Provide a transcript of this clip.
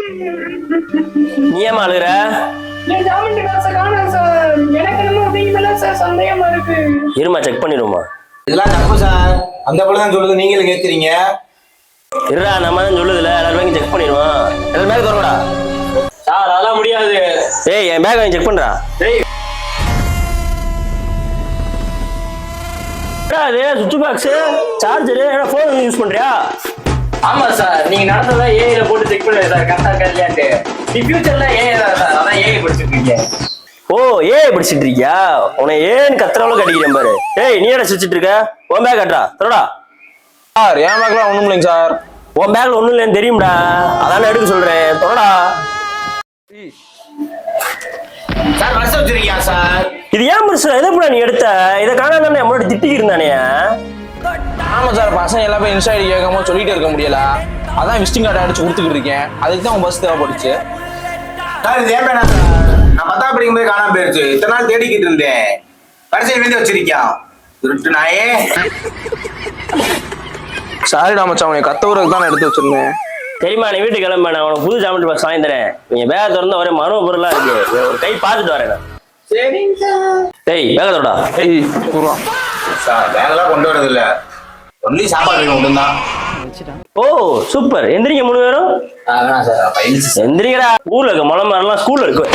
நீ ஏமா அழுகுற? இருமா செக் பண்ணிடுவோமா? இதெல்லாம் தப்பு சார். அந்த போல தான் சொல்லுது, நீங்களும் கேட்குறீங்க. இருடா, நம்ம தான் சொல்லுதுல, எல்லாரும் பேங்க் செக் பண்ணிடுவோம். எல்லாரும் பேக் தரடா சார். அதெல்லாம் முடியாது. ஏய், என் பேக் வாங்கி செக் பண்றா. டேய், அது சுவிட்ச் பாக்ஸ், சார்ஜரு, போன் யூஸ் பண்றியா? ஆமா சார். நீங்க நடந்ததா ஏஐல போட்டு செக் பண்ணுங்க சார், கரெக்டா இருக்கா? நீ ஃபியூச்சர்ல ஏஐ தான் சார். அதான் ஏஐ படிச்சுட்டு இருக்கீங்க. ஓ, ஏன் படிச்சுட்டு இருக்கியா? உன்னை ஏன்னு கத்துற அளவுக்கு அடிக்கிறேன் பாரு. ஏய், நீ என்ன சிரிச்சிட்டு இருக்க? உன் பேக் கட்டுறா, தரடா. சார் என் பேக்லாம் ஒண்ணும் இல்லைங்க சார். உன் பேக்ல ஒண்ணும் இல்லைன்னு தெரியும்டா, அதான எடுக்க சொல்றேன், தரடா. சார் பஸ் வச்சிருக்கியா சார்? இது ஏன் பரிசு? எதை போல நீ எடுத்த? இதை காணாம நம்மளோட திட்டிக்கு இருந்தானே. ஆமா சார், பசங்க எல்லா போய் இன்ஸ்டா ஐடி கேட்காம சொல்லிட்டு இருக்க முடியல. அதான் விசிட்டிங் கார்டு அடிச்சு கொடுத்துக்கிட்டு இருக்கேன். அதுக்கு தான் உங்க பஸ் தேவைப்படுச்சு. சார் இது ஏன் பேனா சார்? நான் 10ஆம் படிக்கும் போது காணாம போயிருச்சு. இத்தனை நாள் தேடிக்கிட்டு இருந்தேன். பரிசையில் வேண்டி வச்சிருக்கியா திருட்டு நாயே? சாரிடா மச்சான், உனக்கு கத்த ஊருக்கு தான் எடுத்து வச்சிருந்தேன். தெரியுமா, நீ வீட்டுக்கு கிளம்ப, நான் உனக்கு புது ஜாமெட்ரி பாக்ஸ் வாங்கி தரேன். நீங்க பேக திறந்த ஒரே மரபு பொருளா இருக்கு. ஒரு கை பார்த்துட்டு வரேன். சரிங்க சார். டேய், பேக தரடா. ஏய் பூர்வா சார், பேங்கெல்லாம் கொண்டு வரது இல்ல, ஒன்லி சாப்பாடு மட்டும்தான். ஓ சூப்பர். எந்திரிங்க 3 பேரும். வேணாம் சார், எந்திரிங்கடா. ஊர்ல இருக்க மலை மரம்லாம் ஸ்கூல்ல இருக்கு.